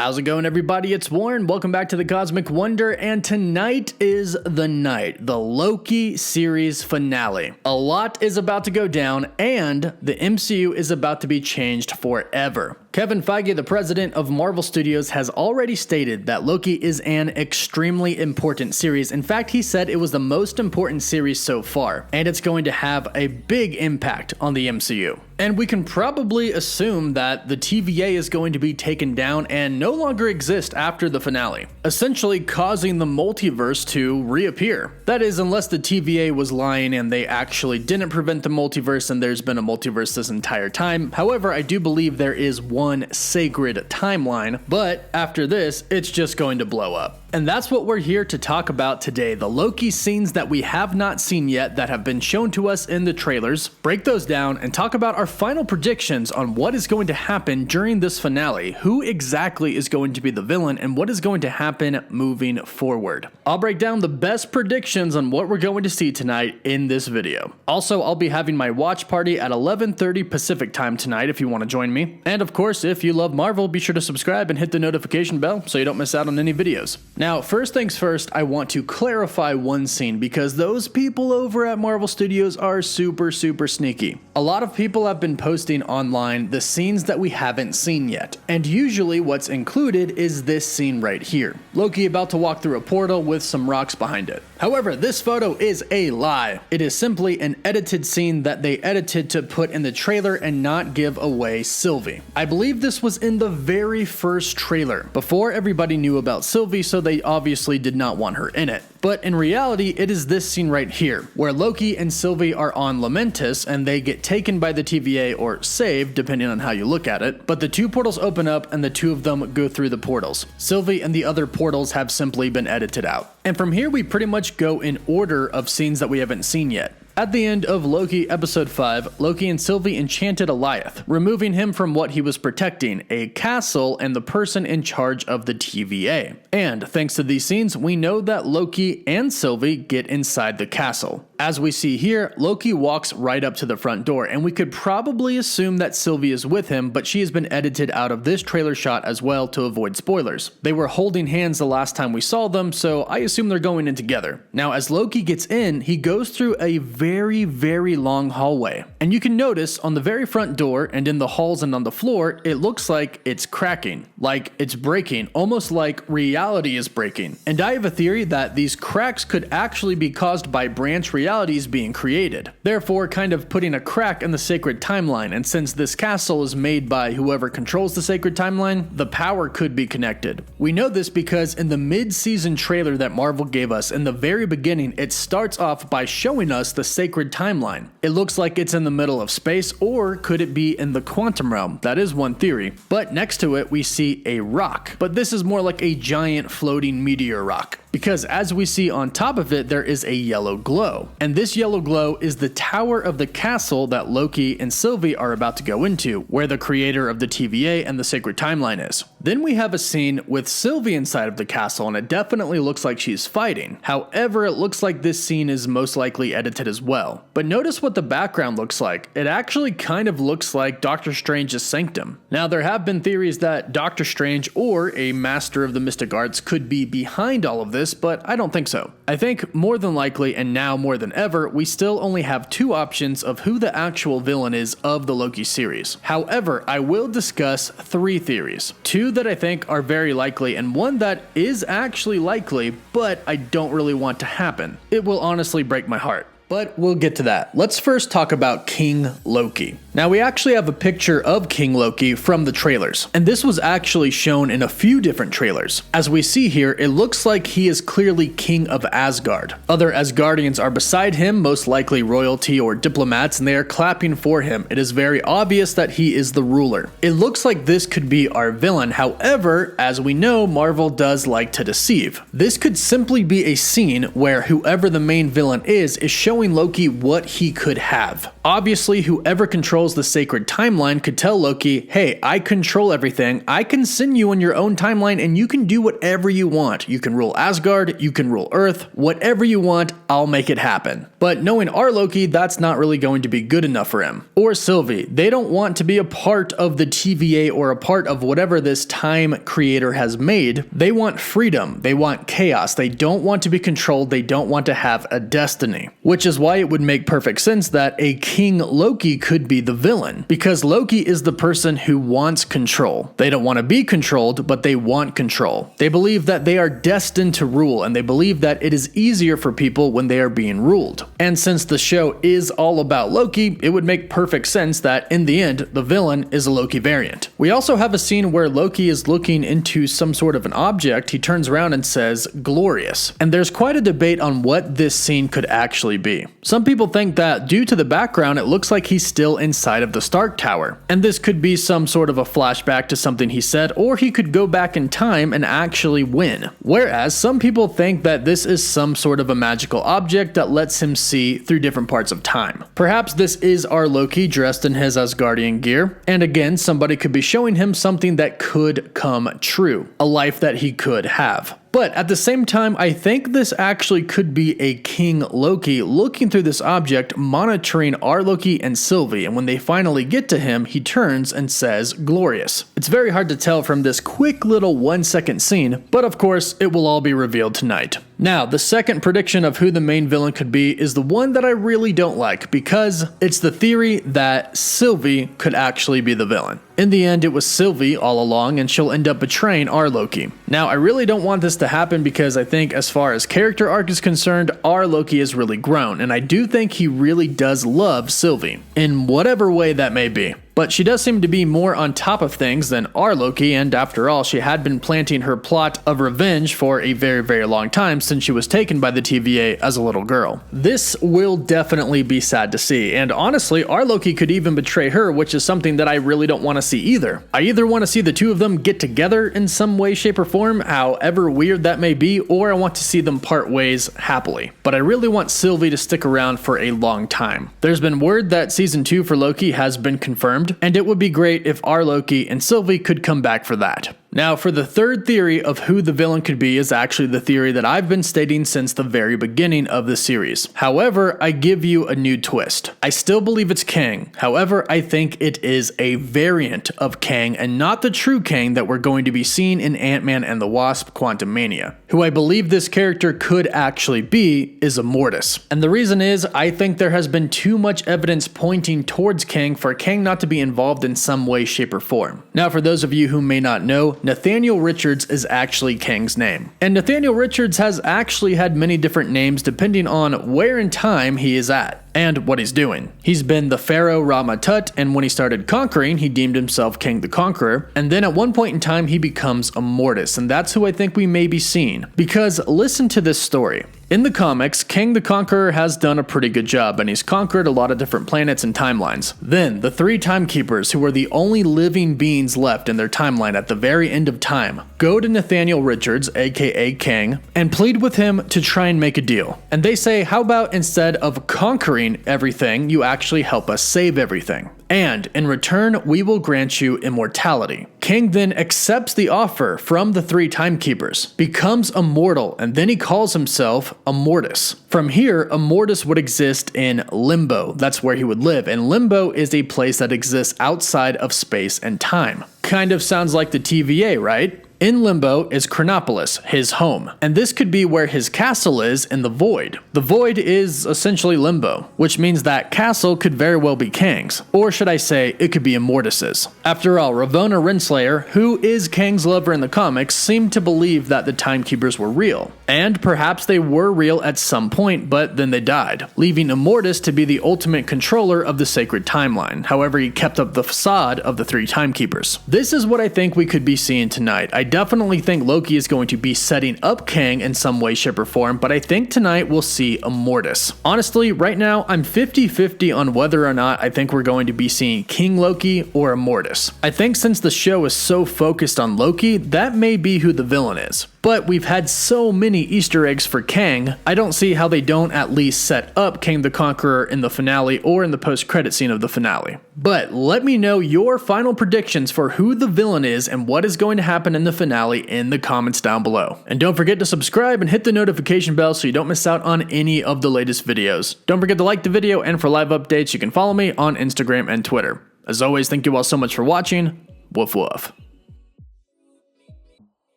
How's it going, everybody? It's Warren. Welcome back to the Cosmic Wonder, and tonight is the night, the Loki series finale. A lot is about to go down, and the MCU is about to be changed forever. Kevin Feige, the president of Marvel Studios, has already stated that Loki is an extremely important series. In fact, he said it was the most important series so far, and it's going to have a big impact on the MCU. And we can probably assume that the TVA is going to be taken down and no longer exist after the finale, essentially causing the multiverse to reappear. That is, unless the TVA was lying and they actually didn't prevent the multiverse and there's been a multiverse this entire time. However, I do believe there is one sacred timeline, but after this, it's just going to blow up. And that's what we're here to talk about today, the Loki scenes that we have not seen yet that have been shown to us in the trailers, break those down, and talk about our final predictions on what is going to happen during this finale, who exactly is going to be the villain, and what is going to happen moving forward. I'll break down the best predictions on what we're going to see tonight in this video. Also, I'll be having my watch party at 11:30 Pacific time tonight if you want to join me. And of course, if you love Marvel, be sure to subscribe and hit the notification bell so you don't miss out on any videos. Now, first things first, I want to clarify one scene because those people over at Marvel Studios are super sneaky. A lot of people have been posting online the scenes that we haven't seen yet, and usually what's included is this scene right here. Loki about to walk through a portal with some rocks behind it. However, this photo is a lie. It is simply an edited scene that they edited to put in the trailer and not give away Sylvie. I believe this was in the very first trailer, before everybody knew about Sylvie, so they obviously did not want her in it. But in reality, it is this scene right here, where Loki and Sylvie are on Lamentus and they get taken by the TVA or saved, depending on how you look at it. But the two portals open up and the two of them go through the portals. Sylvie and the other portals have simply been edited out. And from here, we pretty much go in order of scenes that we haven't seen yet. At the end of Loki Episode 5, Loki and Sylvie enchanted Alioth, removing him from what he was protecting, a castle and the person in charge of the TVA. And thanks to these scenes, we know that Loki and Sylvie get inside the castle. As we see here, Loki walks right up to the front door, and we could probably assume that Sylvie is with him, but she has been edited out of this trailer shot as well to avoid spoilers. They were holding hands the last time we saw them, so I assume they're going in together. Now, as Loki gets in, he goes through a very long hallway. And you can notice on the very front door and in the halls and on the floor, it looks like it's cracking, like it's breaking, almost like reality is breaking. And I have a theory that these cracks could actually be caused by branch realities being created, therefore kind of putting a crack in the sacred timeline. And since this castle is made by whoever controls the sacred timeline, the power could be connected. We know this because in the mid-season trailer that Marvel gave us in the very beginning, it starts off by showing us the sacred timeline. It looks like it's in the middle of space, or could it be in the quantum realm? That is one theory. But next to it, we see a rock, but this is more like a giant floating meteor rock, because as we see on top of it, there is a yellow glow. And this yellow glow is the tower of the castle that Loki and Sylvie are about to go into, where the creator of the TVA and the sacred timeline is. Then we have a scene with Sylvie inside of the castle, and it definitely looks like she's fighting. However, it looks like this scene is most likely edited as well. But notice what the background looks like. It actually kind of looks like Doctor Strange's sanctum. Now, there have been theories that Doctor Strange or a master of the mystic arts could be behind all of this, but I don't think so. I think more than likely, and now more than ever, we still only have two options of who the actual villain is of the Loki series. However, I will discuss three theories. Two that I think are very likely, and one that is actually likely, but I don't really want to happen. It will honestly break my heart. But we'll get to that. Let's first talk about King Loki. Now, we actually have a picture of King Loki from the trailers, and this was actually shown in a few different trailers. As we see here, it looks like he is clearly king of Asgard. Other Asgardians are beside him, most likely royalty or diplomats, and they are clapping for him. It is very obvious that he is the ruler. It looks like this could be our villain. However, as we know, Marvel does like to deceive. This could simply be a scene where whoever the main villain is showing Loki what he could have. Obviously, whoever controls controls the sacred timeline, could tell Loki, hey, I control everything. I can send you on your own timeline and you can do whatever you want. You can rule Asgard, you can rule Earth, whatever you want, I'll make it happen. But knowing our Loki, that's not really going to be good enough for him. Or Sylvie, they don't want to be a part of the TVA or a part of whatever this time creator has made. They want freedom, they want chaos, they don't want to be controlled, they don't want to have a destiny. Which is why it would make perfect sense that a King Loki could be the villain, because Loki is the person who wants control. They don't want to be controlled, but they want control. They believe that they are destined to rule, and they believe that it is easier for people when they are being ruled. And since the show is all about Loki, it would make perfect sense that in the end, the villain is a Loki variant. We also have a scene where Loki is looking into some sort of an object. He turns around and says, glorious. And there's quite a debate on what this scene could actually be. Some people think that due to the background, it looks like he's still inside of the Stark Tower. And this could be some sort of a flashback to something he said, or he could go back in time and actually win. Whereas some people think that this is some sort of a magical object that lets him see through different parts of time. Perhaps this is our Loki dressed in his Asgardian gear, and again, somebody could be showing him something that could come true, a life that he could have. But at the same time, I think this actually could be a King Loki looking through this object, monitoring our Loki and Sylvie, and when they finally get to him, he turns and says, glorious. It's very hard to tell from this quick little 1-second scene, but of course, it will all be revealed tonight. Now, the second prediction of who the main villain could be is the one that I really don't like, because it's the theory that Sylvie could actually be the villain. In the end, it was Sylvie all along, and she'll end up betraying our Loki. Now, I really don't want this to happen because I think as far as character arc is concerned, our Loki has really grown, and I do think he really does love Sylvie, in whatever way that may be. But she does seem to be more on top of things than our Loki, and after all, she had been planting her plot of revenge for a very, very long time since she was taken by the TVA as a little girl. This will definitely be sad to see, and honestly, our Loki could even betray her, which is something that I really don't want to see either. I either want to see the two of them get together in some way, shape, or form, however weird that may be, or I want to see them part ways happily. But I really want Sylvie to stick around for a long time. There's been word that season 2 for Loki has been confirmed, and it would be great if our Loki and Sylvie could come back for that. Now, for the third theory of who the villain could be is actually the theory that I've been stating since the very beginning of the series. However, I give you a new twist. I still believe it's Kang. However, I think it is a variant of Kang and not the true Kang that we're going to be seeing in Ant-Man and the Wasp: Quantumania. Who I believe this character could actually be is a Mortis. And the reason is, I think there has been too much evidence pointing towards Kang for Kang not to be involved in some way, shape, or form. Now, for those of you who may not know, Nathaniel Richards is actually Kang's name. And Nathaniel Richards has actually had many different names depending on where in time he is at and what he's doing. He's been the Pharaoh Rama-Tut, and when he started conquering, he deemed himself King the Conqueror, and then at one point in time, he becomes a Mortis, and that's who I think we may be seeing. Because listen to this story. In the comics, King the Conqueror has done a pretty good job, and he's conquered a lot of different planets and timelines. Then, the 3 Timekeepers, who were the only living beings left in their timeline at the very end of time, go to Nathaniel Richards, aka Kang, and plead with him to try and make a deal. And they say, how about instead of conquering everything, you actually help us save everything? And in return, we will grant you immortality. Kang then accepts the offer from the 3 Timekeepers, becomes immortal, and then he calls himself a Mortis. From here, a Mortis would exist in Limbo. That's where he would live, and Limbo is a place that exists outside of space and time. Kind of sounds like the TVA, right? In Limbo is Chronopolis, his home, and this could be where his castle is in the Void. The Void is essentially Limbo, which means that castle could very well be Kang's, or should I say, it could be a Mortis's. After all, Ravonna Renslayer, who is Kang's lover in the comics, seemed to believe that the Timekeepers were real, and perhaps they were real at some point, but then they died, leaving Immortus to be the ultimate controller of the sacred timeline. However, he kept up the facade of the 3 Timekeepers. This is what I think we could be seeing tonight. I definitely think Loki is going to be setting up Kang in some way, shape, or form, but I think tonight we'll see a Mortis. Honestly, right now, I'm 50-50 on whether or not I think we're going to be seeing King Loki or a Mortis. I think since the show is so focused on Loki, that may be who the villain is. But we've had so many Easter eggs for Kang, I don't see how they don't at least set up King the Conqueror in the finale or in the post-credit scene of the finale. But let me know your final predictions for who the villain is and what is going to happen in the finale in the comments down below. And don't forget to subscribe and hit the notification bell so you don't miss out on any of the latest videos. Don't forget to like the video, and for live updates you can follow me on Instagram and Twitter. As always, thank you all so much for watching. Woof woof.